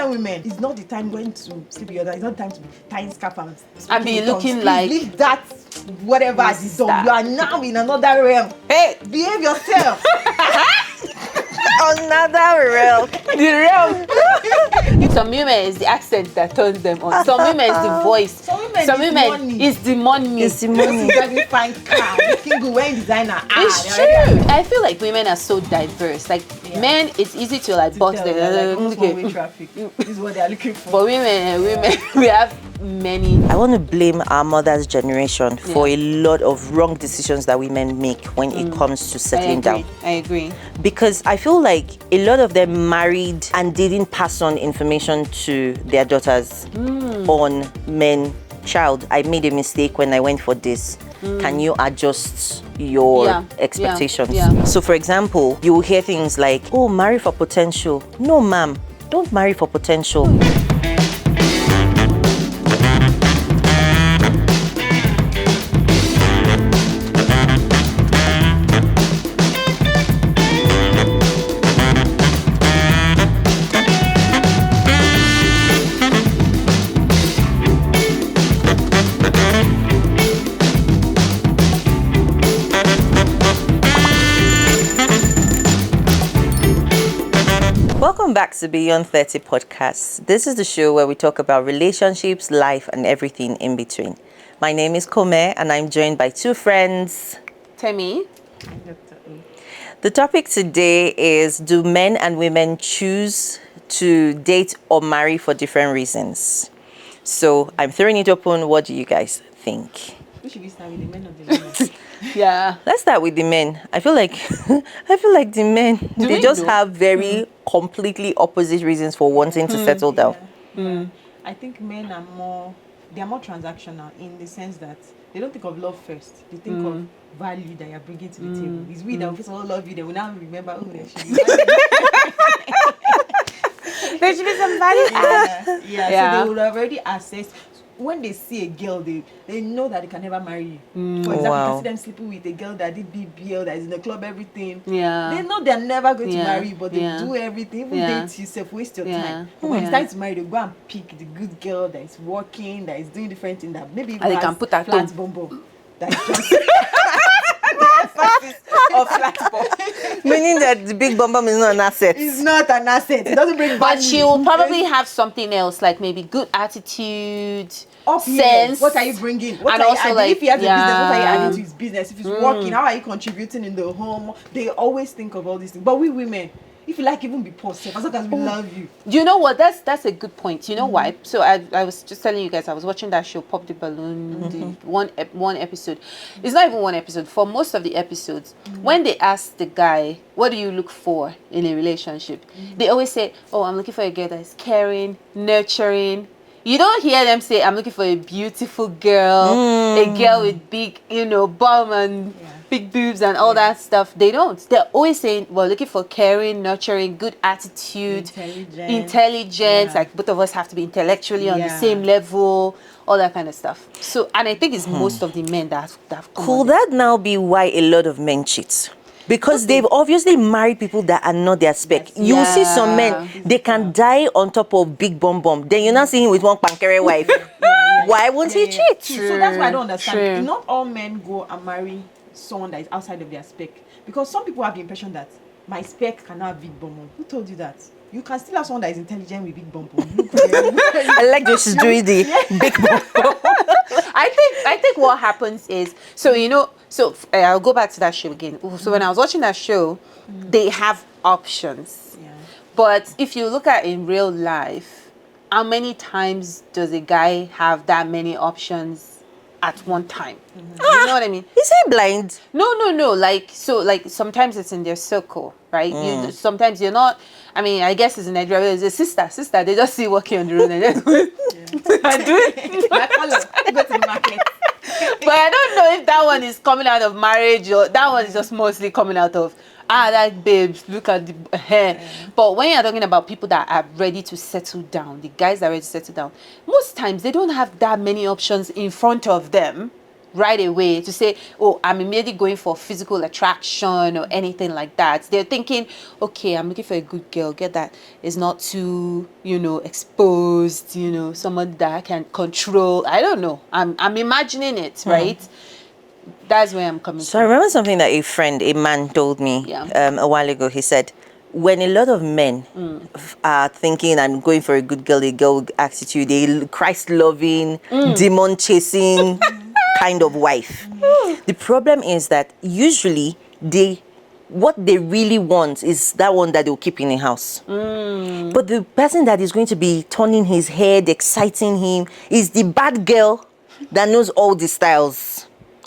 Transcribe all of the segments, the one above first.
Nigerian women, it's not the time going to sleep together. It's not the time to be tying scarf and be looking like leave that whatever at the door. You are now in another realm. Hey, behave yourself. Another realm. The realm. Some women it's the accent that turns them on. Some women it's the voice. Some women it's the money. It's the money. Driving fine car, looking good, wearing designer. It's true. I feel like women are so diverse. Like men, it's easy to like box them. Like, one-way traffic. This is what they are looking for. But women, we have many. I want to blame our mother's generation for a lot of wrong decisions that women make when it comes to settling down. I agree. Because I feel like a lot of them married and didn't pass on information to their daughters on men. Child, I made a mistake when I went for this. Can you adjust your expectations? Yeah. So for example, you will hear things like, oh, marry for potential. No, ma'am, don't marry for potential. Welcome back to Beyond 30 Podcasts. This is the show where we talk about relationships, life, and everything in between. My name is Kome, and I'm joined by two friends. Temi. The topic today is, do men and women choose to date or marry for different reasons? So I'm throwing it open. What do you guys think? Who should we start with, the men or the women? Yeah, let's start with the men. I feel like the men they just have very completely opposite reasons for wanting to settle down. I think men are more transactional in the sense that they don't think of love first. They think of value that you're bringing to the table. It's we that will first of all love you, then we now remember, oh, there should be value. There should be some value. So they would have already assessed. When they see a girl, they know that they can never marry you. For example, you can see them sleeping with a girl that did BBL, that is in the club, everything. Yeah. They know they're never going to marry you, but they do everything. Even date yourself, waste your time. But when it's time to marry, they go and pick the good girl that is working, that is doing different things, that maybe even they can put that flat bumbo. That's just of flat bumbo. Meaning that the big bum bum is not an asset. It's not an asset. It doesn't bring value. But she will probably have something else, like maybe good attitude, sense. What are you bringing? And also, like, if he has a business, what are you adding to his business? If he's working, how are you contributing in the home? They always think of all these things. But we women, if you like, even be positive, as long as we love you. You know what? That's a good point. You know why? So I was just telling you guys, I was watching that show, Pop the Balloon, the one episode. It's not even one episode. For most of the episodes, when they ask the guy, what do you look for in a relationship? They always say, oh, I'm looking for a girl that is caring, nurturing. You don't hear them say, I'm looking for a beautiful girl, a girl with big, bum and big boobs and all that stuff. They don't. They're always saying, well, looking for caring, nurturing, good attitude, intelligence. Like both of us have to be intellectually on the same level, all that kind of stuff. So, and I think it's most of the men that have come. Could that now be why a lot of men cheat? Because they've obviously married people that are not their spec. You will see some men, they can die on top of big bum bum. Then you're not seeing him with one pankere wife. Why won't he cheat? So that's why I don't understand. Not all men go and marry someone that is outside of their spec. Because some people have the impression that my spec cannot have big bum bum. Who told you that? You can still have someone that is intelligent with big bum bum. I like that she's doing the big bum bum. I think what happens is, I'll go back to that show again. So when I was watching that show, they have options. Yeah. But if you look at in real life, how many times does a guy have that many options at one time? You know what I mean? Is he blind? No. Like sometimes it's in their circle, right? Sometimes you're not. I mean, I guess it's in Nigeria. It's a sister. They just see walking on the road and then I do it. Go to the market. But I don't know if that one is coming out of marriage or that one is just mostly coming out of that babes, look at the hair. But when you're talking about people that are ready to settle down, the guys that are ready to settle down, most times they don't have that many options in front of them. right away to say, oh, I'm immediately going for physical attraction or anything like that. They're thinking, okay, I'm looking for a good girl, get that is not too, exposed, someone that I can control. I don't know. I'm imagining it, right? That's where I'm coming So I from. remember something that a man told me a while ago. He said, when a lot of men are thinking I'm going for a girl attitude, a Christ-loving, demon-chasing kind of wife. The problem is that usually what they really want is that one that they'll keep in a house. But the person that is going to be turning his head, exciting him, is the bad girl that knows all the styles.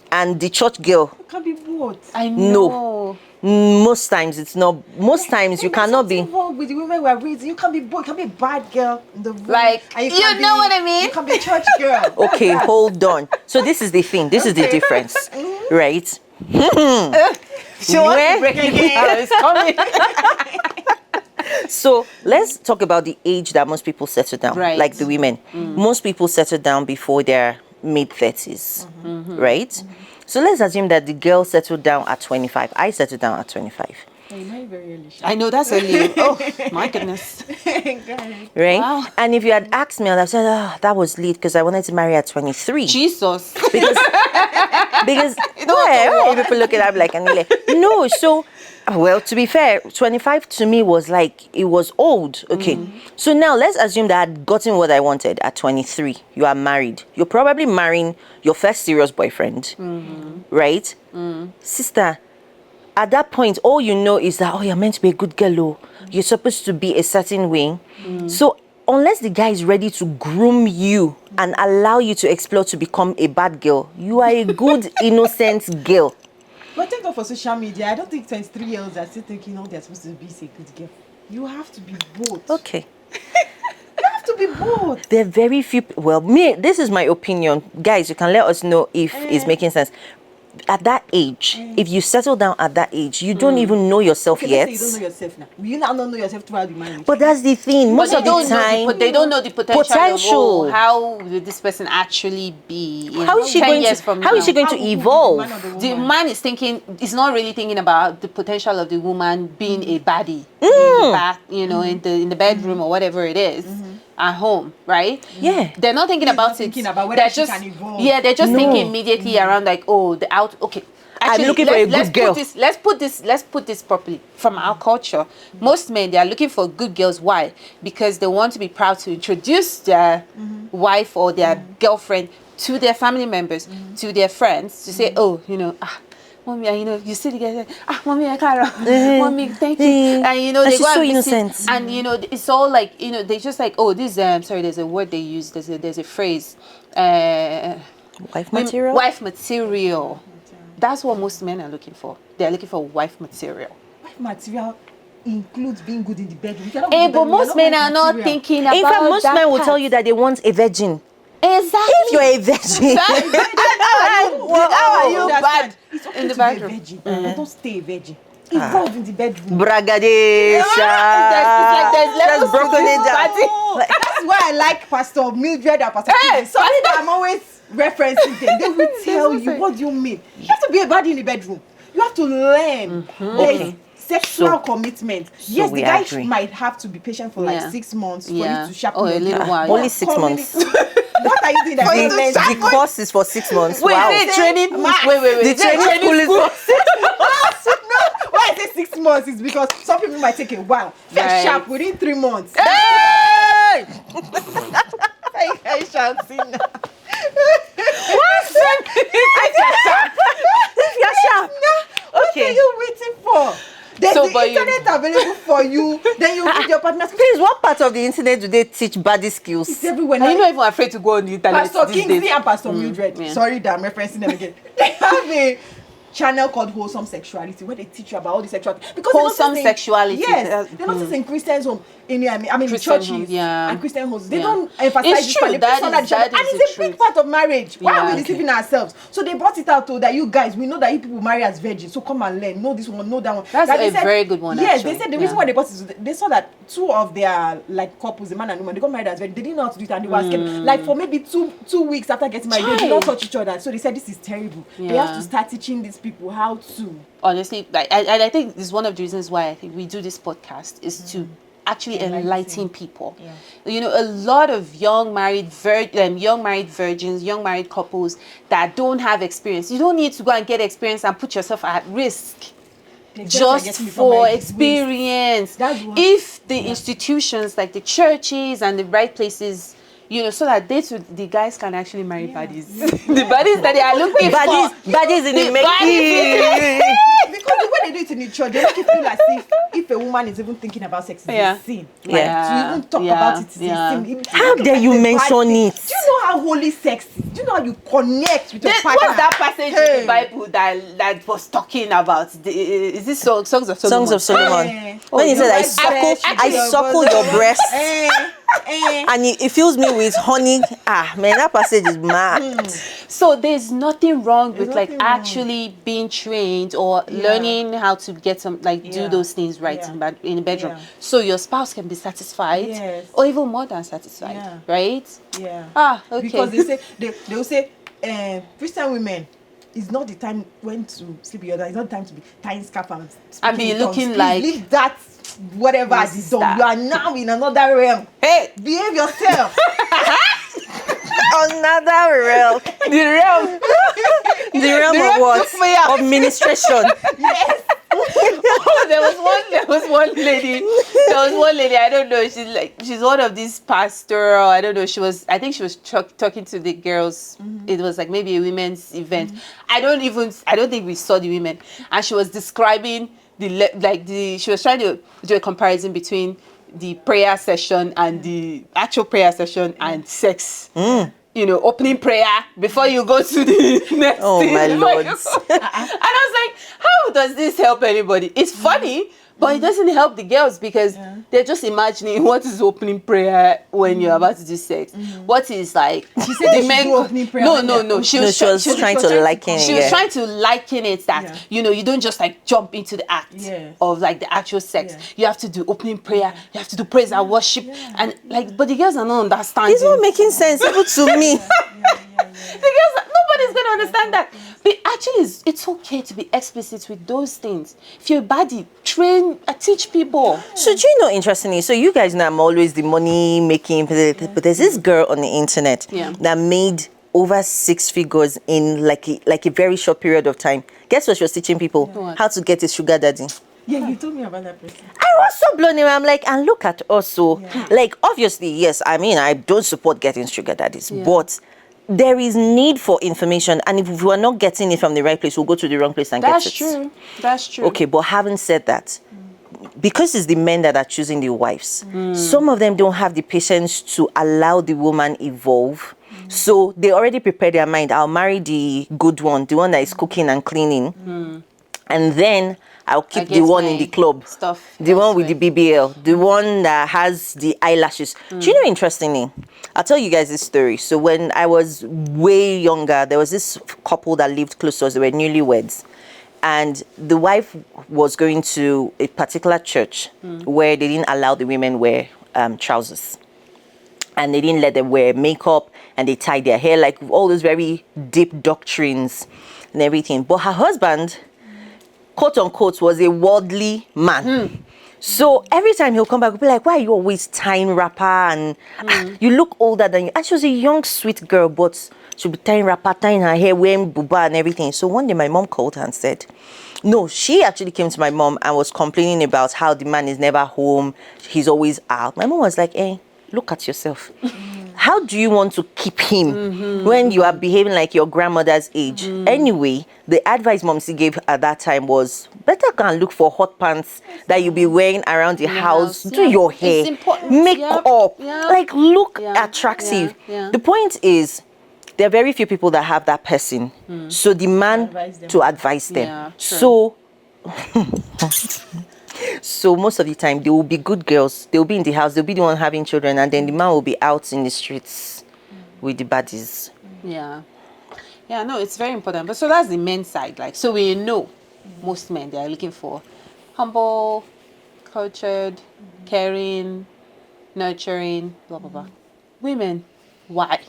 And the church girl. It can be both. I know. Most times it's not. Most times you cannot be. Wrong with the women we are raising. You can be both. You can be a bad girl in the room. Like, and you know what I mean? You can be a church girl. Okay, hold on. So this is the thing. This is the difference, right? She wants to break it down. It's coming. So let's talk about the age that most people settle down, Right. like the women. Most people settle down before their mid-30s, right? So let's assume that the girl settled down at 25. I settled down at 25. You married very early. I know that's early. Oh, my goodness. Right? Wow. And if you had asked me, I'd have said, that was late because I wanted to marry at 23. Jesus. Because why people look at that like, no, so, well, to be fair, 25 to me was like, it was old. Okay. So now let's assume that I'd gotten what I wanted at 23. You are married. You're probably marrying your first serious boyfriend. Right? Sister, at that point, all you know is that, you're meant to be a good girl. Oh. You're supposed to be a certain way. So unless the guy is ready to groom you and allow you to explore to become a bad girl, you are a good, innocent girl. But thank God for social media. I don't think 23-year-olds are still thinking, they're supposed to be a good girl. You have to be both. Okay. You have to be both. There are very few. Well, this is my opinion. Guys, you can let us know if it's making sense. At that age, if you settle down at that age, you don't even know yourself yet. Let's say you don't know yourself now. You now don't know yourself throughout the marriage. But that's the thing. Most of the time, But they don't know the potential. Potential. Of, how will this person actually be? how is she 10 going years to? from How now? is she going to evolve? The man is thinking, he's not really thinking about the potential of the woman being a baddie in the back, in the bedroom or whatever it is at home, right? Yeah. They're not thinking about it. Thinking about whether They're she just, can evolve. yeah, they're just thinking immediately around like, okay. I'm looking for a good girl. Let's put this properly. From our culture, most men, they are looking for good girls. Why? Because they want to be proud to introduce their wife or their girlfriend to their family members, to their friends, to say, mommy, you see the guy, mommy, I can't, mommy, thank you. And they she's go so and visit, innocent. and it's all like, they just like, this, sorry, there's a word they use, there's a phrase, Wife material. wife material. That's what most men are looking for. They're looking for wife material. Wife material includes being good in the bedroom. If you're not Hey, good in the but bedroom, most you're men not are wife not material. thinking about In fact, most that men will part. tell you that they want a virgin. Exactly. If you're a virgin, How are you bad It's okay in the to bedroom? be a virgin, but don't stay a virgin. Evolve in the bedroom. Bragadesha. There's levels Just broken to it this down. party. That's why I like Pastor Mildred and Pastor Hey, Stephen. Sorry that I'm always referencing them. They will tell you, what do you mean? You have to be a body in the bedroom. You have to learn. There's sexual So- commitment. Yes, we the guy agree. might have to be patient for like 6 months for you to sharpen Oh, a your little game. while. Only yeah. 6 months. What are you doing that you learn? The course is for 6 months. Wait, Wow. is it training? Wait. The Is it training school is for No, why I say 6 months is because some people might take a while. First Right. sharp within 3 months. Hey! I shall see now. You're sharp. What Okay. are you waiting for? There's So, the but you- internet available for you. Then you read your partner's. Please, what part of the internet do they teach body skills? It's everywhere. Are you now. not even afraid to go on the internet Pastor these Kingsley days? and Pastor Mildred. yeah. Sorry that I'm referencing them again. They have a channel called Wholesome Sexuality, where they teach you about all the sexuality. Because they Wholesome notice sexuality. Yes, they notice in Christians' home, in I mean Christian churches home, yeah. and Christian homes, they Yeah. don't emphasize It's this true, part. They that put is- that and is it's the a big truth. part of marriage. Why Yeah. are we deceiving ourselves? So they brought it out that you guys, we know that you people marry as virgins, so come and learn. Know this one, know that one. That's Like a they said, very good one, Yes, actually. they said the Yeah. reason why they brought it is they saw that two of their like couples, the man and woman, they got married as virgins. They didn't know how to do it, and they were scared. Like for maybe two weeks after getting married, they did not touch each other. So they said this is terrible. They have Yeah. to start teaching these people how to. Honestly, like, I think this is one of the reasons why I think we do this podcast is to actually enlighten people. Yeah. You know, a lot of young married virgins, young married couples that don't have experience. You don't need to go and get experience and put yourself at risk The experience just they're getting before for marriage is waste. experience. That's what- If the institutions like the churches and the right places, you know, so that the guys can actually marry baddies. The baddies that they are looking for. Baddies in the making. Because the way they do it in the church, they make it feel as if a woman is even thinking about sex, it's Yeah. a sin. Yeah. Like, to even talk about it is a sin. How dare you mention it? Do you know how holy sex is? Do you know how you connect with your partner? What's that passage in the Bible that was talking about? Is this Songs of Solomon? Songs of Solomon. Eh. When he your said, I right breast, suckle your breast. Eh. And it fills me with honey. Man, that passage is mad. So there's nothing wrong with like nothing wrong. actually being trained or learning how to get some do Yeah. those things right Yeah. in the bedroom, Yeah. so your spouse can be satisfied Yes. or even more than satisfied, Yeah. right? Yeah. Okay. Because they will say Christian women, it's not the time when to sleep with other. It's not the time to be tying scarf and speaking be in tongues. looking Please like- leave that whatever My at the door. sister. You are now in another realm. Hey, Behave yourself. Another realm. the realm. The realm The of realm what? took me out. Of ministration. Yes. There was one lady. I don't know. She's one of these pastor. Or I don't know. I think she was talking to the girls. It was like maybe a women's event. I don't think we saw the women. And she was describing she was trying to do a comparison between the prayer session and the actual prayer session and sex. You know, opening prayer before you go to the next Oh, thing. my Before you lords. go. And I was like, how does this help anybody? It's funny, but it doesn't help the girls because they're just imagining what is opening prayer when you're about to do sex. What is like She said they should do opening prayer when No. they're- She No, was she was trying to liken She it. was Yeah. trying to liken it that you know you don't just like jump into the act Yes. of like the actual sex. Yeah. You have to do opening prayer. You have to do praise and worship and like. But the girls are not understanding. It's not making sense even to me. The girls, nobody's gonna understand that. But actually, it's okay to be explicit with those things. If you're a baddie, train, teach people. So do you know, interestingly, so you guys know I'm always the money making, but there's this girl on the internet that made over 6 figures in like a very short period of time. Guess what she was teaching people? What? How to get a sugar daddy. Yeah, you told me about that person. I was so blown away. I'm like, and look at us. So, like, obviously, yes, I mean, I don't support getting sugar daddies, but there is need for information. And if we are not getting it from the right place, we'll go to the wrong place and get it. That's true. Okay, but having said that, because it's the men that are choosing the wives, some of them don't have the patience to allow the woman evolve. So they already prepare their mind. I'll marry the good one, the one that is cooking and cleaning. And then I'll keep the get one my in the club. stuff The one with the elsewhere. BBL. The one that has the eyelashes. Do you know, interestingly, I'll tell you guys this story. So when I was way younger, there was this couple that lived close to us. They were newlyweds. And the wife was going to a particular church where they didn't allow the women wear trousers. And they didn't let them wear makeup, and they tied their hair, like all those very deep doctrines and everything. But her husband, quote unquote, was a worldly man. So every time he'll come back, we'll be like, why are you always tying wrapper? And you look older than you. And she was a young, sweet girl, but she'll be tying wrapper, tying her hair, wearing buba and everything. So one day my mom called her and said, no, she actually came to my mom and was complaining about how the man is never home. He's always out. My mom was like, hey, look at yourself. How do you want to keep him when you are behaving like your grandmother's age? Anyway, the advice Momsi gave at that time was better go and look for hot pants that you'll be wearing around the house. Do your hair, important. make Yep. up, Yep. like look Yeah. attractive. Yeah. The point is, there are very few people that have that person. So the man advise them. to advise them. Yeah, true. So most of the time they will be good girls. They'll be in the house. They'll be the one having children, and then the man will be out in the streets with the baddies. Yeah. Yeah, no, it's very important. But so that's the men's side. Like, so we know most men, they are looking for humble, cultured, caring, nurturing, blah, blah, blah. Women, why?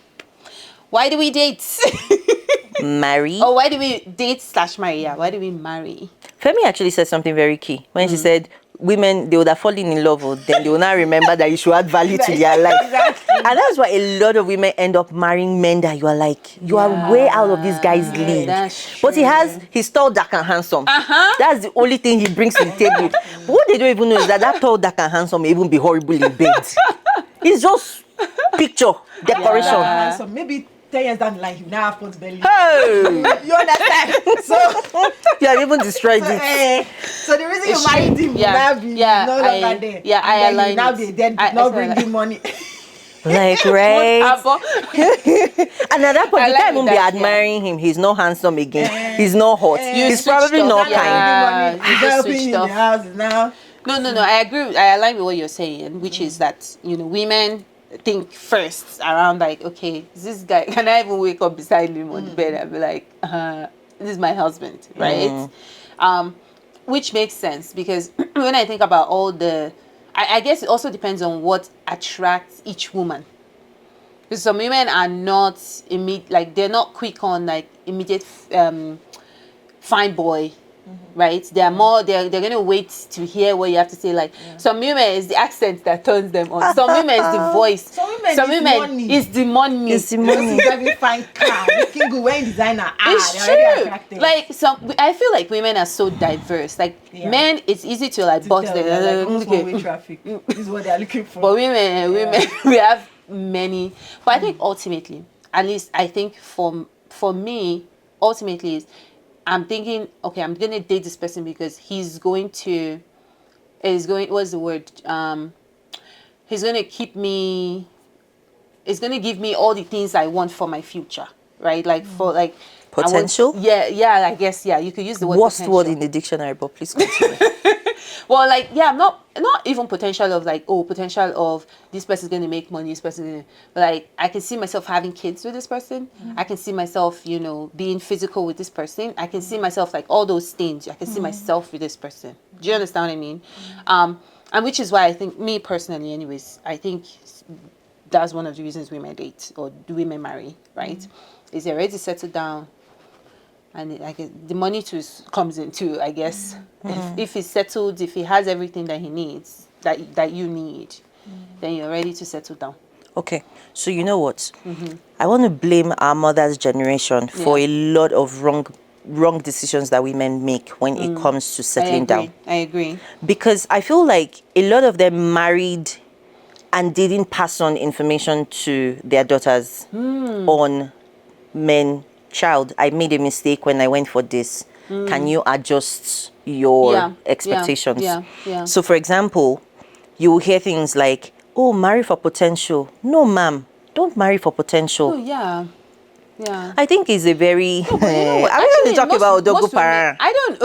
Why do we date? Marry. Or why do we date / marry? Yeah, why do we marry? Femi actually said something very key when she said women, they would have fallen in love, or then they will not remember that you should add value to their life. Exactly. And that's why a lot of women end up marrying men that you are like, you are way out of this guy's league. That's But true. he's tall, dark, and handsome. That's the only thing he brings to the table. But what they don't even know is that tall, dark, and handsome may even be horrible in bed. It's just picture, decoration. Yeah. So maybe 10 years down the line, you now have pot belly. Hey! You understand? So, You have even destroyed it. so the reason It's you married true. him will Yeah. now be Yeah, no I- longer there. yeah, I and then align you now it. be dead, I not said bring that. you money. Like, right? And at that point, I you like can't even be that, yeah. admiring him. He's not handsome again. He's not hot. You He's switched probably off, not yeah. kind. You He's just helping switched you in off. the house now. No, I agree. I align with what you're saying, which is that, women think first around like, okay, this guy, can I even wake up beside him on the bed and be like, this is my husband, right? Which makes sense because when I think about all I guess it also depends on what attracts each woman. Because some women are not they're not quick on like immediate fine boy, right? They're more they're gonna wait to hear what you have to say. Like some women it's the accent that turns them on. Some women it's the voice. Some women money. it's the money. It's the Just money. driving fine car, looking good, wearing designer. It's They're already true. attracted. Like I feel like women are so diverse. Like Yeah. men, it's easy to like to box tell, them. they're like almost Okay. one-way traffic. This is what they're looking for. But women, we have many. But I think ultimately, at least I think for me, ultimately is I'm thinking, okay, I'm gonna date this person because what's the word? He's gonna keep me. He's gonna give me all the things I want for my future, right? Like for like I want- Potential? yeah. I guess you could use the word Worst potential. word in the dictionary, but please continue. Well, like, yeah, not even potential of like, oh, potential of this person's going to make money, this person's going to, like, I can see myself having kids with this person. I can see myself, being physical with this person. I can see myself like all those things. I can see myself with this person. Do you understand what I mean? And which is why I think, me personally anyways, I think that's one of the reasons women date or women marry, right? Is they're ready to settle down. And the money too comes in too, I guess. If he's settled, if he has everything that he needs, that you need, then you're ready to settle down. Okay, so you know what? I want to blame our mother's generation for a lot of wrong decisions that women make when it comes to settling down. I agree. Because I feel like a lot of them married and didn't pass on information to their daughters on men. Child, I made a mistake when I went for this. Can you adjust your expectations? Yeah. So, for example, you will hear things like, oh, marry for potential. No, ma'am, don't marry for potential. Oh, yeah. I think it's a very... But you know what? are we going to talk about Odogu most women- Para? I don't...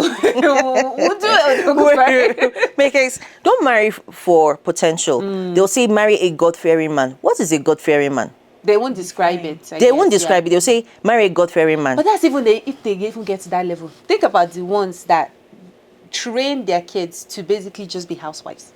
We'll do Odogu Para. Because don't marry for potential. They'll say marry a God-fearing man. What is a God-fearing man? They won't describe it. They won't describe it. They'll say marry a God-fearing man. But that's even if they even get to that level. Think about the ones that train their kids to basically just be housewives.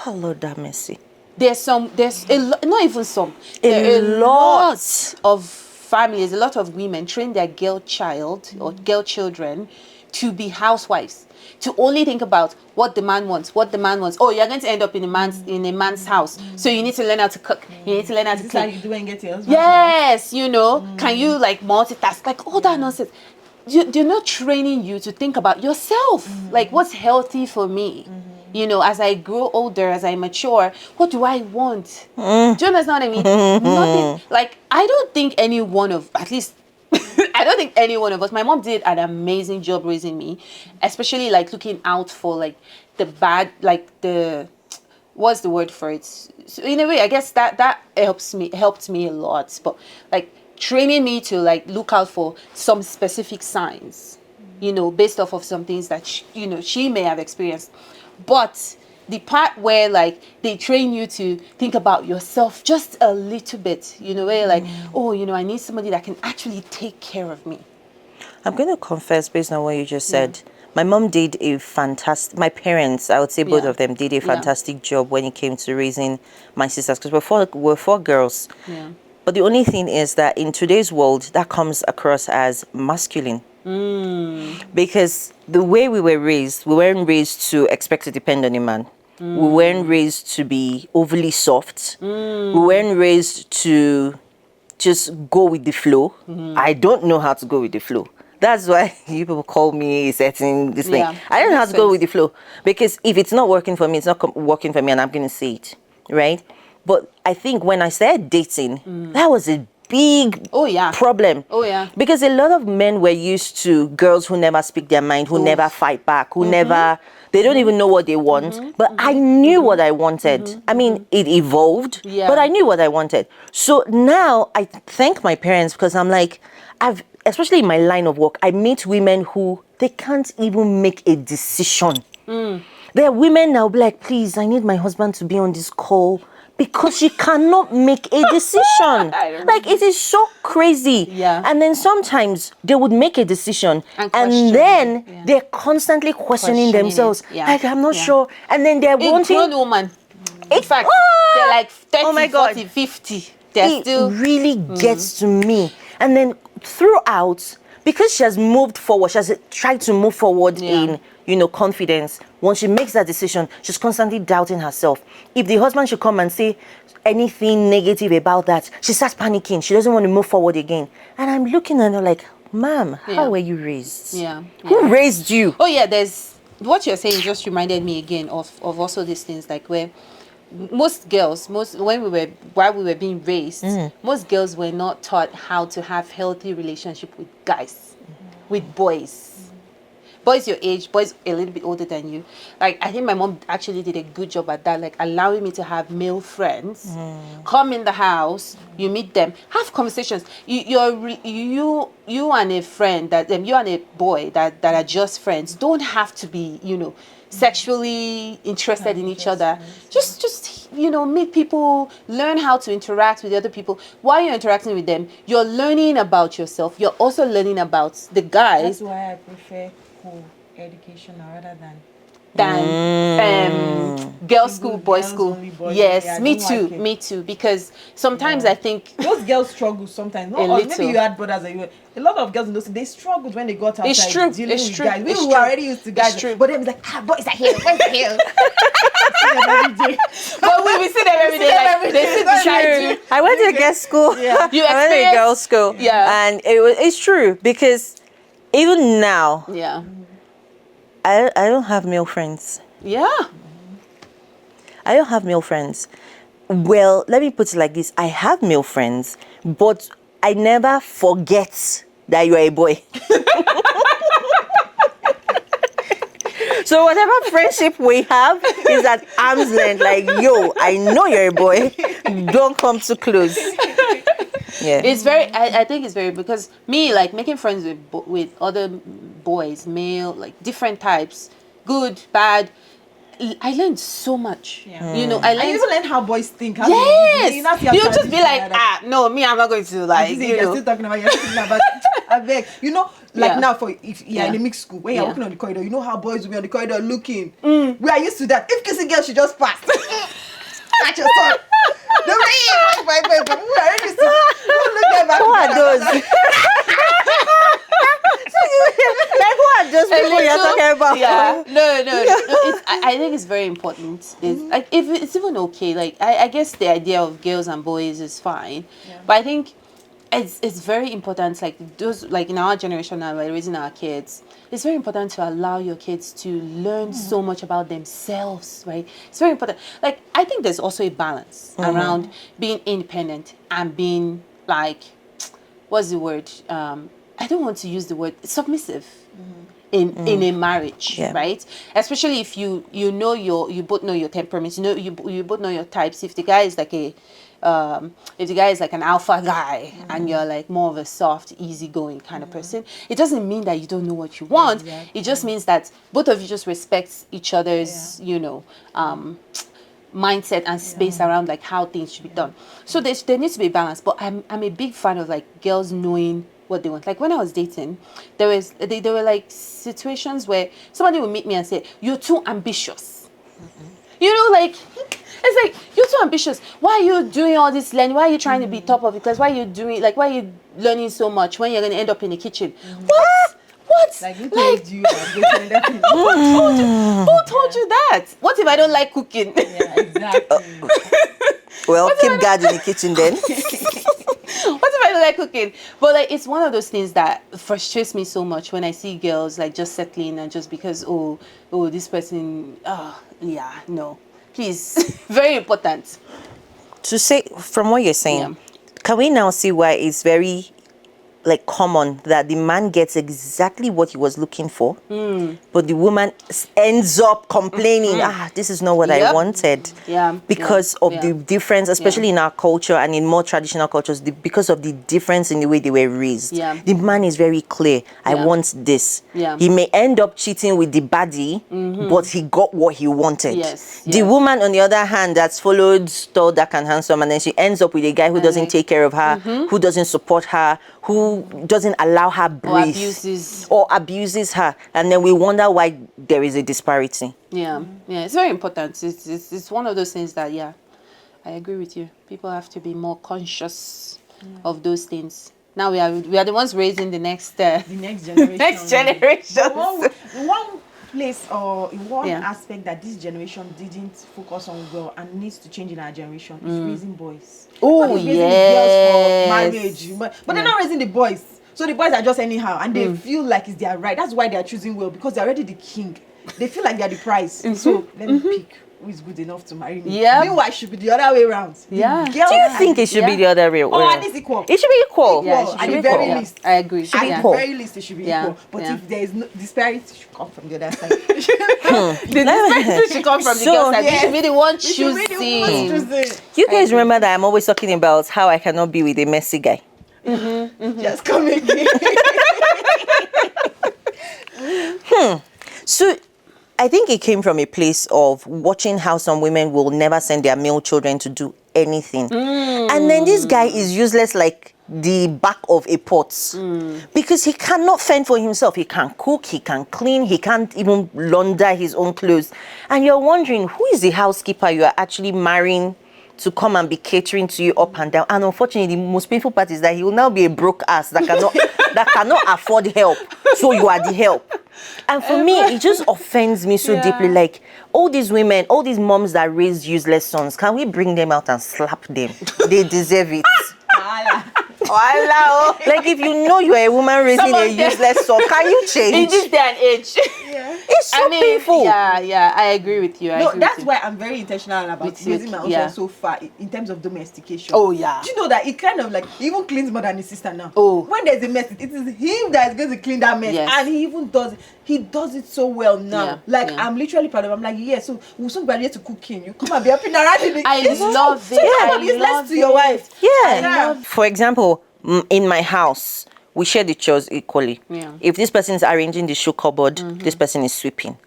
Oh, Lord have mercy. There's a lot, not even some. A There are lot. of families, a lot of women train their girl child or girl children to be housewives, to only think about what the man wants. Oh, you're going to end up in a man's house, so you need to learn how to cook. You need to learn how to This is how clean. you do and get your husband. Yes, can you like multitask? Like all that nonsense. They're not training you to think about yourself. Like what's healthy for me? As I grow older, as I mature, what do I want? Do you understand what I mean? Nothing. Like I don't think any one of, at least I don't think any one of us, my mom did an amazing job raising me, especially like looking out for like the bad, like what's the word for it? So in a way, I guess that helped me a lot. But like training me to like look out for some specific signs, based off of some things that she may have experienced. But the part where like they train you to think about yourself just a little bit, where you're like, I need somebody that can actually take care of me. I'm going to confess, based on what you just said, my mom did my parents, I would say both of them, did a fantastic job when it came to raising my sisters, because we're four girls. Yeah. But the only thing is that in today's world, that comes across as masculine. Because the way we were raised, we weren't raised to expect to depend on a man. We weren't raised to be overly soft. We weren't raised to just go with the flow. I don't know how to go with the flow. That's why you people call me certain this thing. I don't know how to go with the flow, because if it's not working for me, it's not working for me, and I'm going to say it, right? But I think when I started dating, that was a big problem. Oh yeah. Because a lot of men were used to girls who never speak their mind, who never fight back, who never, they don't even know what they want. But I knew what I wanted. I mean, it evolved, but I knew what I wanted. So now I thank my parents, because I'm like, especially in my line of work, I meet women who, they can't even make a decision. There are women now be like, please, I need my husband to be on this call, because she cannot make a decision. Like, it is so crazy. Yeah. And then sometimes they would make a decision, and then they're constantly questioning themselves. Like, I'm not sure. And then they're wanting... grown woman. In fact, they're like 30, 40, 50. They're still... It really gets to me. And then throughout, because she has moved forward, she has tried to move forward in, confidence. Once she makes that decision, she's constantly doubting herself. If the husband should come and say anything negative about that, she starts panicking. She doesn't want to move forward again. And I'm looking at her like, ma'am, how were you raised? Who raised you? Oh yeah, there's what you're saying just reminded me again of also these things, like where most girls, while we were being raised, most girls were not taught how to have healthy relationship with guys, with boys. Boys your age, boys a little bit older than you. Like, I think my mom actually did a good job at that, like allowing me to have male friends. Come in the house, you meet them, have conversations. You and a friend you and a boy that are just friends don't have to be, sexually interested in each other. Just meet people, learn how to interact with other people. While you're interacting with them, you're learning about yourself. You're also learning about the guys. That's why I prefer education rather than girls' school, boys' school. Yes, me too. Because sometimes I think those girls struggle sometimes. Not all, maybe you had brothers and a lot of girls in those, they struggled when they got outside. It's true. Dealing It's with true. guys. We It's were true. already used to guys. It's true. But then it's like, boys are here, boys are here. but we see them every day. Like, they sit beside you. I went to a girls' school. You I went to a experience- girls' school. Yeah. And it's true, because even now, Yeah. I don't have male friends. Yeah. I don't have male friends. Well, let me put it like this. I have male friends, but I never forget that you are a boy. So whatever friendship we have is at arm's length. Like, yo, I know you're a boy. Don't come too close. Yeah. It's very, I think it's very, because me, like, making friends with other boys, male, like, different types, good, bad, I learned so much. I And you learned. even learn how boys think. How Yes! you You'll just be like, no, me, I'm not going to, like, you're still talking about, I beg. Like now, if you're in a mixed school, when you're walking on the corridor, you know how boys will be on the corridor looking. We are used to that. If kissing girl, she just passed. Catch your son. We are used to. Who are those? Like, who are those people you're talking about? Yeah. No. I think it's very important. Like, if it's even okay. Like, I guess the idea of girls and boys is fine, but I think it's very important. Like, those, like, in our generation now, we're raising our kids. It's very important to allow your kids to learn so much about themselves, right? It's very important. Like, I think there's also a balance around being independent and being, like, what's the word? I don't want to use the word submissive in a marriage, right? Especially if you both know your temperaments, you both know your types. If the guy is like a if the guy is like an alpha guy and you're like more of a soft, easygoing kind of person, it doesn't mean that you don't know what you want. Exactly. It just means that both of you just respect each other's, mindset and space around like how things should be done. So there needs to be balance. But I'm a big fan of like girls knowing what they want. Like when I was dating, there were like situations where somebody would meet me and say, "You're too ambitious." Like it's like, "You're too ambitious. Why are you doing all this learning? Why are you trying to be top of it? Because why are you learning so much when you're gonna end up in the kitchen?" What? Like who told you that? Who told you that? What if I don't like cooking? Yeah, exactly. Well, keep guard in the kitchen then. What if I don't like cooking? But like, it's one of those things that frustrates me so much when I see girls like just settling and just because this person, no, please, very important. To say, from what you're saying, can we now see why it's very like common that the man gets exactly what he was looking for, but the woman ends up complaining, this is not what I wanted. Because of the difference, especially in our culture and in more traditional cultures, because of the difference in the way they were raised. The man is very clear, I want this. He may end up cheating with the baddie, but he got what he wanted. The woman, on the other hand, that's followed tall, dark and handsome, and then she ends up with a guy who doesn't take care of her, who doesn't support her, who doesn't allow her breathe, or abuses her, and then we wonder why there is a disparity. It's very important. It's one of those things that I agree with you. People have to be more conscious of those things. Now we are the ones raising the next generation. Next generation. One place or one aspect that this generation didn't focus on well and needs to change in our generation is raising boys. Oh, raising the girls for marriage, but they're not raising the boys. So the boys are just anyhow, and they feel like it's their right. That's why they are choosing well, because they're already the king. They feel like they're the prize. So let me pick who is good enough to marry me. Meanwhile, it should be the other way around. Do you think it should be the other way around? Oh, and it's equal. It should be equal. At the very least. I agree. At the very least, it should be equal. But if there is no disparity, it should come from the other side. The disparity should come from the girl side. You should be the one choosing. You guys remember that I'm always talking about how I cannot be with a messy guy. Just come again. So I think it came from a place of watching how some women will never send their male children to do anything. And then this guy is useless like the back of a pot because he cannot fend for himself. He can't cook, he can't clean, he can't even launder his own clothes. And you're wondering, who is the housekeeper you are actually marrying to come and be catering to you up and down? And unfortunately, the most painful part is that he will now be a broke ass that cannot afford help. So you are the help. And for me, it just offends me so deeply. Like, all these women, all these moms that raise useless sons, can we bring them out and slap them? They deserve it. Like, if you know you're a woman raising a useless son, can you change? In this day and age. It's so painful. I agree with you. That's why I'm very intentional about raising my own son so far in terms of domestication. Oh, yeah. Do you know that it kind of like, he even cleans more than his sister now? Oh. When there's a mess, it is him that is going to clean that mess. And he even does it. He does it so well now. I'm literally proud of him. I'm like, so we'll soon be to cooking. You come and be up in around in the kitchen. I love it. I love to your wife. For example, in my house, we share the chores equally. If this person is arranging the shoe cupboard, this person is sweeping.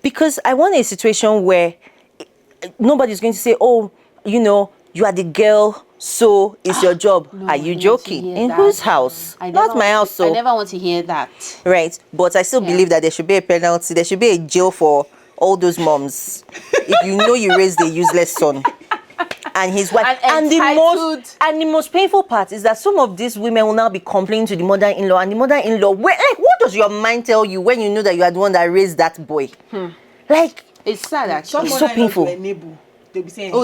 Because I want a situation where nobody's going to say, you are the girl, so it's your job. No, are you joking? In whose house? Not my house. So I never want to hear that. Right. But I still believe that there should be a penalty. There should be a jail for all those moms. If you know you raised a useless son. And his wife. And the most painful part is that some of these women will now be complaining to the mother-in-law, and the mother-in-law, what does your mind tell you when you know that you are the one that raised that boy? Like, it's sad actually. It's so painful. They'll be saying, who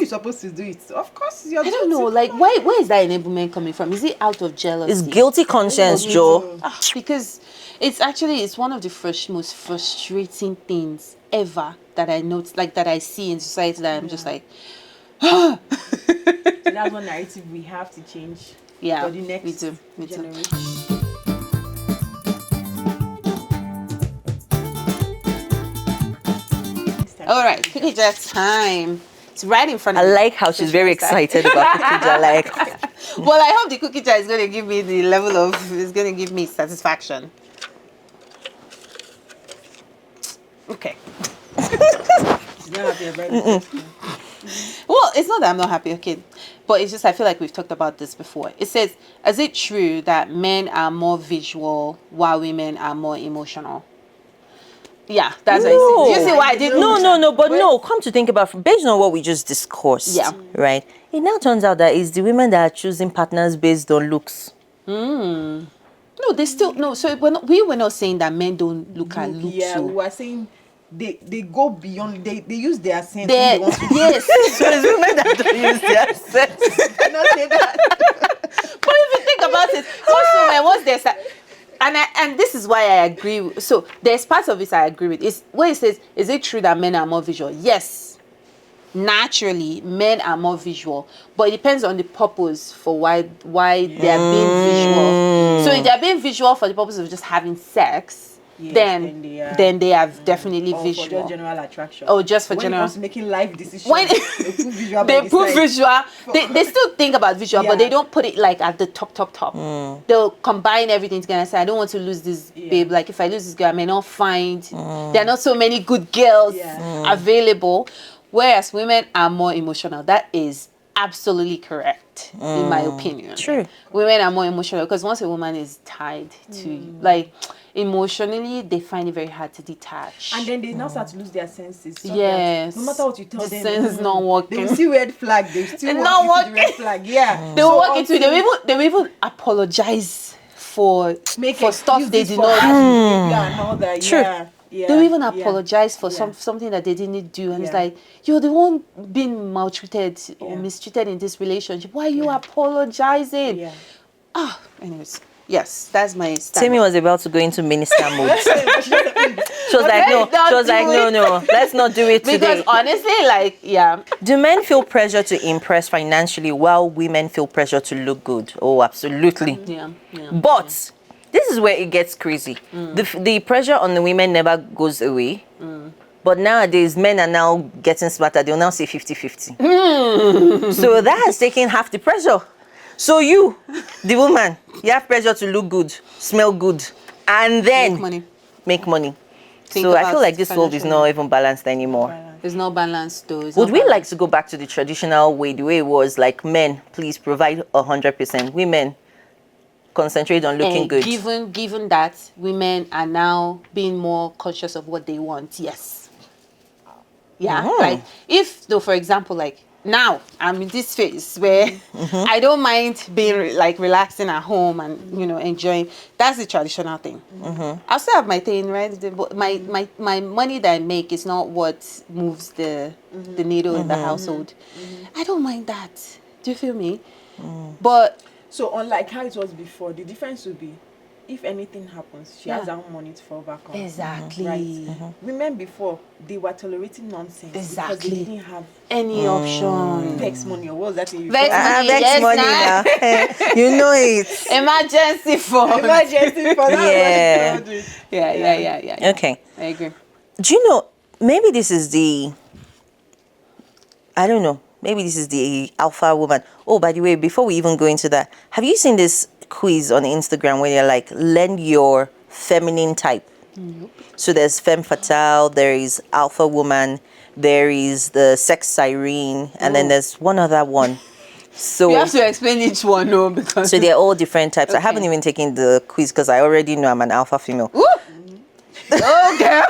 is supposed to do it? So of course, I don't know. Like, where is that enablement coming from? Is it out of jealousy? It's guilty conscience, Joe. Because it's one of the most frustrating things ever that I notice, like that I see in society, that I'm just like, so that's one narrative we have to change for the next generation. All right, cookie jar time. It's right in front of I me. like how she's very excited about cookie jar. Like, Well, I hope the cookie jar is going to give me the level of, it's going to give me satisfaction. Okay. You're not happy about it. Well, it's not that I'm not happy, okay. But it's just, I feel like we've talked about this before. It says, is it true that men are more visual while women are more emotional? Yeah, that's what it says. Do you see why I didn't? no, but no, come to think about, based on what we just discussed, Yeah. right? It now turns out that it's the women that are choosing partners based on looks. No, they still, no, so we were not saying that men don't look at looks. Yeah, So. we were saying they go beyond. They use their sense. They, when they want to yes. So it's women that don't use their sense. I not say that. But if you think about it, most women, once there's and this is why I agree. So there's parts of it I agree with. It's where it says, is it true that men are more visual? Yes. Naturally, men are more visual, but it depends on the purpose for why they are being visual. So if they are being visual for the purpose of just having sex, Yes, then they are definitely or visual. for just general attraction. Oh, just for when general. When it comes to making life decisions, When they put visual. they by put the side. visual, they still think about visual, but Yeah. they don't put it like at the top. They'll combine everything together and say, I don't want to lose this babe. Like if I lose this girl, I may not find there are not so many good girls available. Whereas women are more emotional. That is absolutely correct in my opinion. True. Women are more emotional because once a woman is tied to like emotionally, they find it very hard to detach. And then they now start to lose their senses. So Yes. that no matter what you tell The them, sense not working. They will see red flag. They will still Not walk into the working. red flag. Yeah. They will So walk into it. until They will even apologize for make stuff excuses they did for not do. Yeah, and all that. True. Yeah. Yeah. They will even yeah. apologize for Yeah. something that they didn't do, and it's Yeah. like, you're the one being maltreated or Yeah. mistreated in this relationship. Why are you apologizing? Yeah. Anyways, yes, that's my stand. Tammy was about to go into minister mode. She was like, Let's not do it. no, let's not do it Because today. honestly, like, yeah, Do men feel pressure to impress financially while women feel pressure to look good? Oh, absolutely. yeah. But this is where it gets crazy. The pressure on the women never goes away. But nowadays, men are now getting smarter. They'll now say 50-50. So that has taken half the pressure. So you, the woman, you have pressure to look good, smell good, and then Make money. Think So I about feel like this world is financial not even balanced anymore. There's no balance though. It's Would not we like balanced. to go back to the traditional way, the way it was, like men, please provide 100%. Women, concentrate on looking good. Given that women are now being more conscious of what they want, yes. Yeah, like if though, for example, like now I'm in this phase where I don't mind being like relaxing at home and enjoying. That's the traditional thing. I'll still have my thing, right? But my money that I make is not what moves the needle in the household. I don't mind that. Do you feel me? But So unlike how it was before, the difference would be, if anything happens, she has her own money to fall back on. exactly. Right. Women before, they were tolerating nonsense Exactly. because they didn't have Any option. vex money, or what was that thing? Vex money. Vex Yes, money now. now. You know it. Emergency fund. Emergency for that. Yeah. Yeah. Okay. I agree. Do you know, maybe this is I don't know, maybe this is the alpha woman. Oh, by the way, before we even go into that, have you seen this quiz on Instagram where they're like, lend your feminine type? Nope. So there's femme fatale, there is alpha woman, there is the sex siren, and then there's one other one. So You have to explain each one, no, because so they're all different types. I Okay. haven't even taken the quiz because I already know I'm an alpha female. oh girl.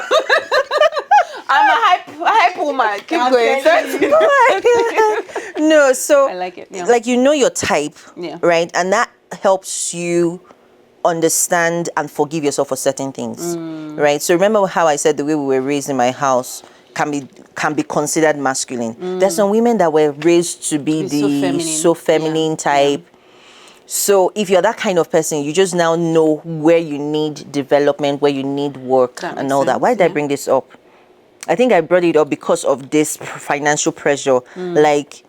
I'm a hype woman. Keep going. No, so I like it. Yeah. like, you know your type, Yeah. right? And that helps you understand and forgive yourself for certain things, right? So remember how I said the way we were raised in my house can be considered masculine. There's some women that were raised to be so feminine Yeah. type. So if you're that kind of person, you just now know where you need development, where you need work, That and makes all that. sense, Why did I yeah. bring this up? I think I brought it up because of this financial pressure. Like,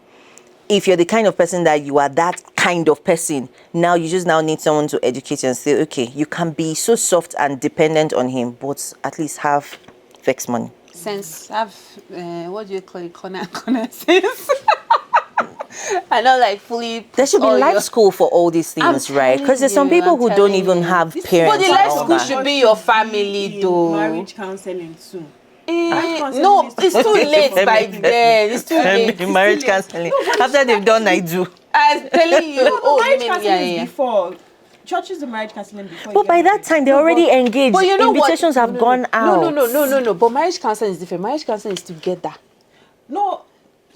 if you're the kind of person that you are that kind of person, now you just now need someone to educate you and say, okay, you can be so soft and dependent on him, but at least have vex money. sense, have what do you call it, corner sense. I know, like fully. There should be life school for all these things, right? Because there's some people who don't even have This is parents. But the and life all school that. should be your family, though. Marriage counseling soon. No, it's too late by then. It's too late. Marriage counseling. After they've done, I do. I'm telling you. No, marriage you mean, counseling is yeah. before. Churches do marriage counseling before. But by that time, they're already engaged. But you know what? Invitations have gone out. No. But marriage counseling is different. Marriage counseling is together. No.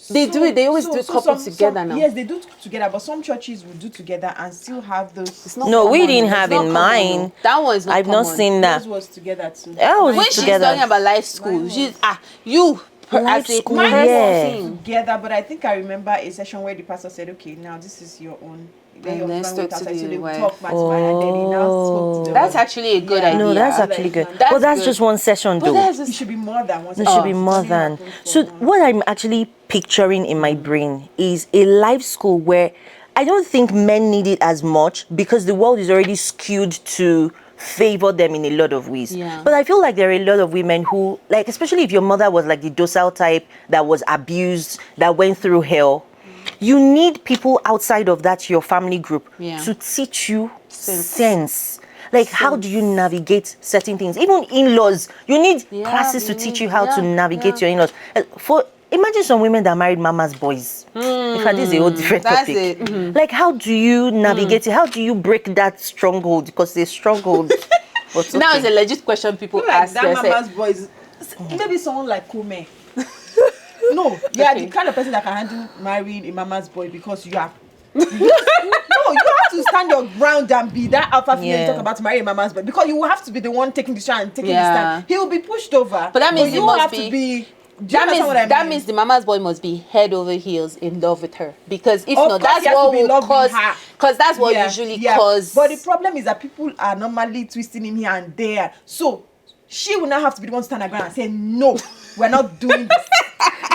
They do it. They always do couples together now. Yes, they do together, but some churches will do together and still have those. It's not No, we common. didn't It's have not in common. mind. That one is not I've not common. seen that. Those was together too. Oh, When it's she's together. talking about life school, she's you Life as a school, person. yeah. Together, but I think I remember a session where the pastor said, "Okay, now this is your own." Then your let's friend went talk to outside, so the they would wife. talk back to my, and then he now spoke to the That's wife. actually a good Yeah. idea. No, that's Yeah. actually good. That's But that's good. just one session, But though. that's It just, should be more than one. It should be more than. So what I'm actually picturing in my brain is a life school where I don't think men need it as much because the world is already skewed to favor them in a lot of ways. Yeah. But I feel like there are a lot of women who, like, especially if your mother was like the docile type that was abused, that went through hell, you need people outside of that, your family group, Yeah. to teach you Sense. sense. Like, how do you navigate certain things? Even in-laws, you need Yeah, classes to you teach need- you how to yeah, navigate yeah. your in-laws. Imagine some women that married mama's boys. In fact, this is a whole different that's topic. it. Mhm. Like, how do you navigate it? How do you break that stronghold? Because it's a stronghold. But Now okay. it's a legit question people like ask that themselves. mama's boys. Maybe someone like Kume. No, you are the kind of person that can handle marrying a mama's boy because you are. No, you have to stand your ground and be that alpha female. Yeah. You talk about marrying a mama's boy because you will have to be the one taking the shot and taking the Yeah. stand. He will be pushed over. But that means you he must have be- to be. Do you That understand means what I mean? that means the mama's boy must be head over heels in love with her, because if Of not, course that's he has to what be in will love with cause. her. Because that's what usually cause. But the problem is that people are normally twisting him here and there. So she will now have to be the one to stand her ground and say, "No, we're not doing this."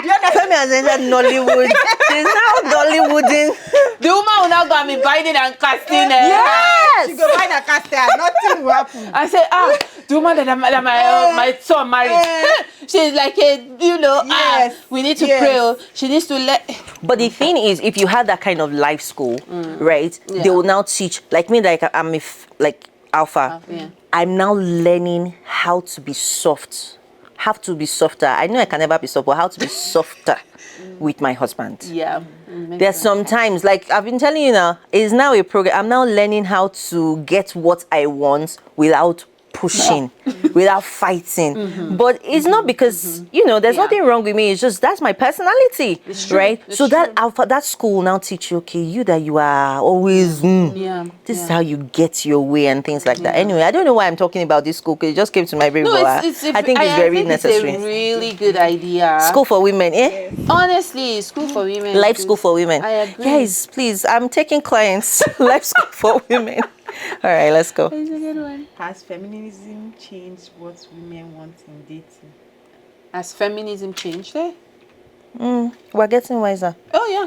Do you understand? Femi has entered Nollywood. She's now Dollywooding. The woman will now go and be binding and casting. Yes! She go find a caster. Nothing will happen. I say, the woman that my son married, she's like, Yes, we need to yes. pray. Oh. She needs to let. But the thing is, if you had that kind of life school, right, Yeah. they will now teach, like me, like I'm like alpha. Yeah. I'm now learning how to be soft, how to be softer. I know I can never be soft, but how to be softer with my husband. Yeah. There's sometimes, like I've been telling you now, it's now a program. I'm now learning how to get what I want without pushing, without fighting. But it's not because, there's Yeah. nothing wrong with me. It's just that's my personality, It's true. right? It's So true. that alpha, that school will now teach you, okay, you that you are always, Yeah. this is Yeah. how you get your way and things like that. Anyway, I don't know why I'm talking about this school because it just came to my brain. No, but I think it's very necessary. It's a really good idea. School for women, eh? Honestly, school for women. Life school for women. I agree. Guys, please, I'm taking clients. Life school for women. All right, let's go. It's a good one. Has feminism changed what women want in dating? Has feminism changed it? We're getting wiser. Oh yeah.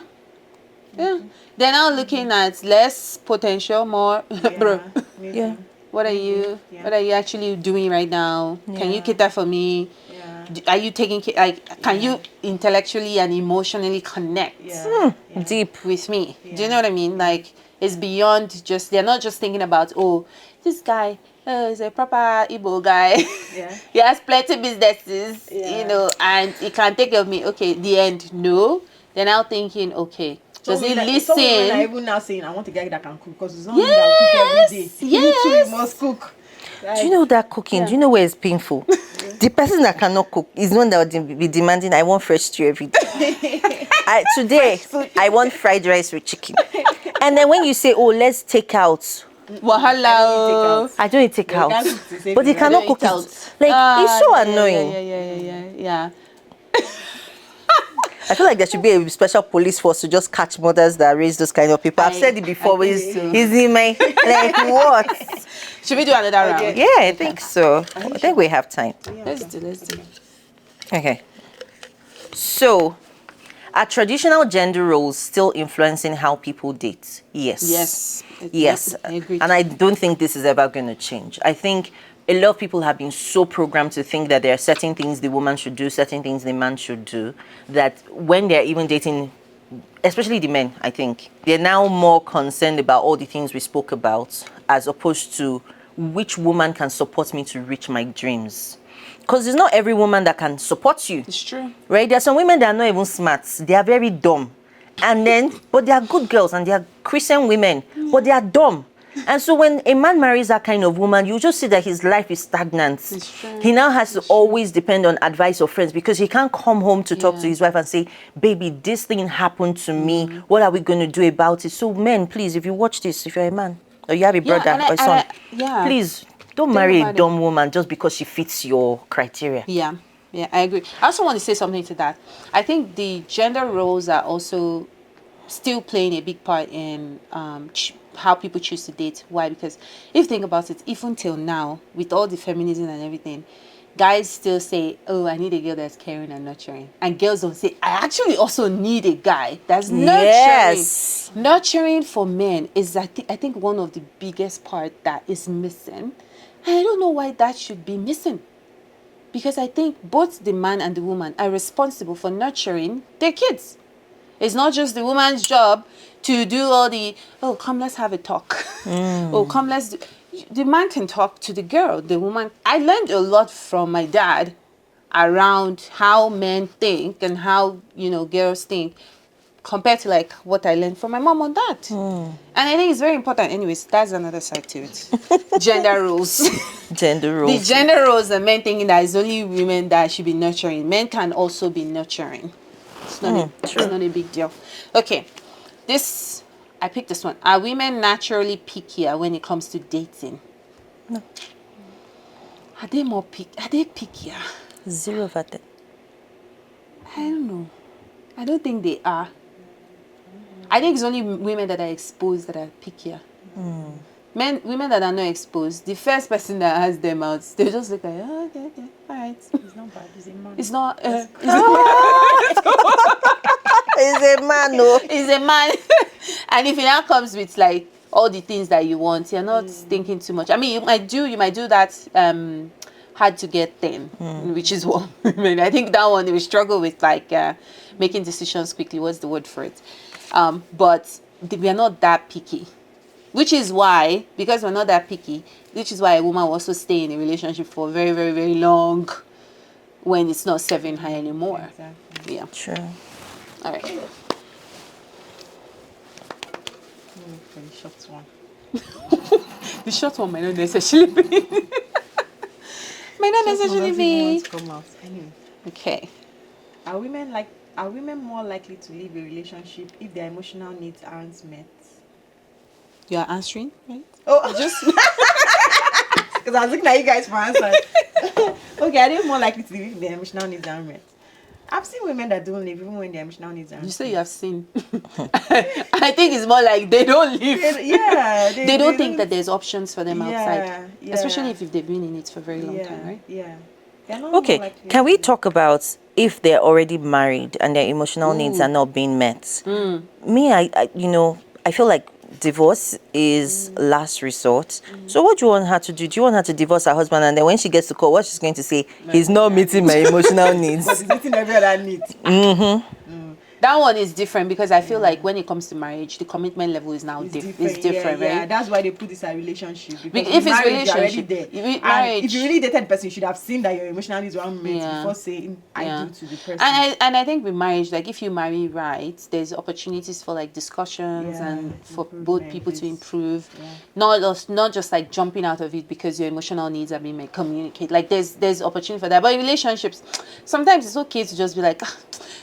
Yeah. They're now looking at less potential, more bro. Maybe. Yeah. What are you Yeah. what are you actually doing right now? Can you Yeah. cater for me? Yeah. Are you taking can you intellectually and emotionally connect Yeah. Yeah. Deep. with me? Do you Yeah. know what I mean? Like, it's beyond just, they're not just thinking about, this guy is a proper Igbo guy. Yeah. He has plenty businesses, Yeah. and he can take care of me. Okay, the end, no. They're now thinking, okay, does he Some women are listen? even now saying, "I want a guy that can cook," because it's not me that will cook every day. You too, Yes. you must cook. Do you know that cooking? Do you know where it's painful? The person that cannot cook is one that would be demanding, I want fresh stew every day. Today, I want fried rice with chicken. And then when you say, let's take out, Wahala. I don't eat take out. can't cook the same But they thing. cannot cook it. Like, it's so annoying. Yeah. I feel like there should be a special police force to just catch mothers that raise those kind of people. I've said it before, but think so. it's in my, like, what? Should we do another round? Yeah, I think so. I think we have time. Let's do. Okay. So, Are traditional gender roles still influencing how people date? Yes. Yes. Yes. I agree. And I don't think this is ever going to change. I think a lot of people have been so programmed to think that there are certain things the woman should do, certain things the man should do, that when they're even dating, especially the men, I think, they're now more concerned about all the things we spoke about as opposed to which woman can support me to reach my dreams. Because it's not every woman that can support you. It's true. Right? There are some women that are not even smart. They are very dumb. But they are good girls and they are Christian women, but they are dumb. And so when a man marries that kind of woman, you just see that his life is stagnant. It's true. He now has to always depend on advice of friends because he can't come home to talk to his wife and say, baby, this thing happened to me. What are we going to do about it? So men, please, if you watch this, if you're a man or you have a brother or son, please don't marry a dumb woman just because she fits your criteria. Yeah, I agree. I also want to say something to that. I think the gender roles are also still playing a big part in how people choose to date. Why? Because if you think about it, even till now, with all the feminism and everything, guys still say, oh, I need a girl that's caring and nurturing. And girls don't say, I actually also need a guy that's nurturing. Yes. Nurturing for men is, I think, one of the biggest part that is missing. And I don't know why that should be missing. Because I think both the man and the woman are responsible for nurturing their kids. It's not just the woman's job to do all the, oh, come, let's have a talk. Oh, come, let's do. The man can talk to the girl. The woman, I learned a lot from my dad around how men think and how, girls think compared to like what I learned from my mom on that. And I think it's very important. Anyways, that's another side to it. Gender roles. Gender roles. The gender roles, the men thinking that it's only women that should be nurturing. Men can also be nurturing. It's not, it's not a big deal. Okay, I picked this one. Are women naturally pickier when it comes to dating? No. Are they pickier? 0 over 10. I don't know. I don't think they are. I think it's only women that are exposed that are pickier. Women that are not exposed, the first person that has them out, they just look like, oh, okay, all right. It's not bad. It's a man. It's not. It's a man, no. It's a man. And if it now comes with like all the things that you want, you're not thinking too much. I mean, you might do that hard to get thing, which is what I think that one we struggle with, like making decisions quickly. What's the word for it? But we are not that picky. Which is why, because we're not that picky, which is why a woman will also stay in a relationship for very, very, very long when it's not serving her anymore. Exactly. Yeah. Sure. All right. For the short one. The short one might not necessarily be. Might not necessarily be. Come out. Anyway. Okay. Are women more likely to leave a relationship if their emotional needs aren't met? You are answering, right? Oh, just because I was looking at you guys for answers. Okay, are they more likely to leave if their emotional needs aren't met? I've seen women that don't leave even when their emotional needs aren't met. You say you have seen. I think it's more like they don't leave. They don't think that there's options for them outside. Yeah. Especially if they've been in it for a very long time, right? Yeah. They're not more Okay, likely can we to- talk about if they're already married and their emotional needs are not being met? Me, I feel like divorce is last resort. So what do you want her to do? Do you want her to divorce her husband and then when she gets to court, what she's going to say? He's not meeting my emotional needs. But it's meeting every other need. That one is different because I feel like when it comes to marriage, the commitment level is now different, Yeah, right? that's why they put this as a relationship. Because If it's marriage, you're already relationship, there. if And if you really dated the person, you should have seen that your emotional needs weren't met Yeah. before saying I do to the person. And I think with marriage, like if you marry right, there's opportunities for like discussions and for both people to improve. Not just like jumping out of it because your emotional needs are being met. Communicate. Like there's opportunity for that. But in relationships, sometimes it's okay to just be like,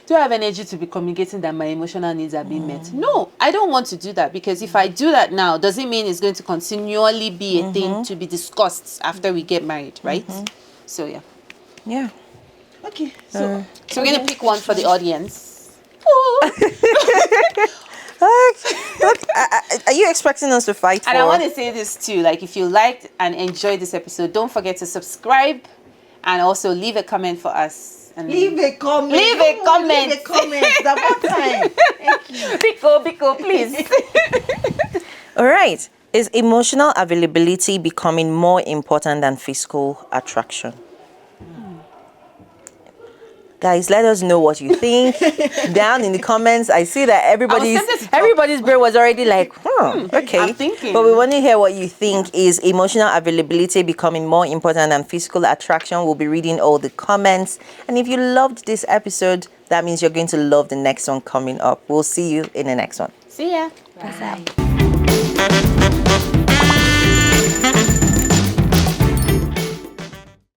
do I have energy to be communicating that my emotional needs are being met? No, I don't want to do that because if I do that now, does it mean it's going to continually be a thing to be discussed after we get married, right? So yeah. Yeah. Okay, so So we're going to pick one for the audience. Are you expecting us to fight And I want to say this too, like if you liked and enjoyed this episode, don't forget to subscribe and also leave a comment for us and Leave a comment. Leave a comment. Leave a comment. It's about time. Thank you. Biko, please. All right. Is emotional availability becoming more important than physical attraction? Guys, let us know what you think down in the comments. I see that everybody's brain was already like, okay. I'm thinking. But we want to hear what you think. Is emotional availability becoming more important than physical attraction? We'll be reading all the comments. And if you loved this episode, that means you're going to love the next one coming up. We'll see you in the next one. See ya. Bye.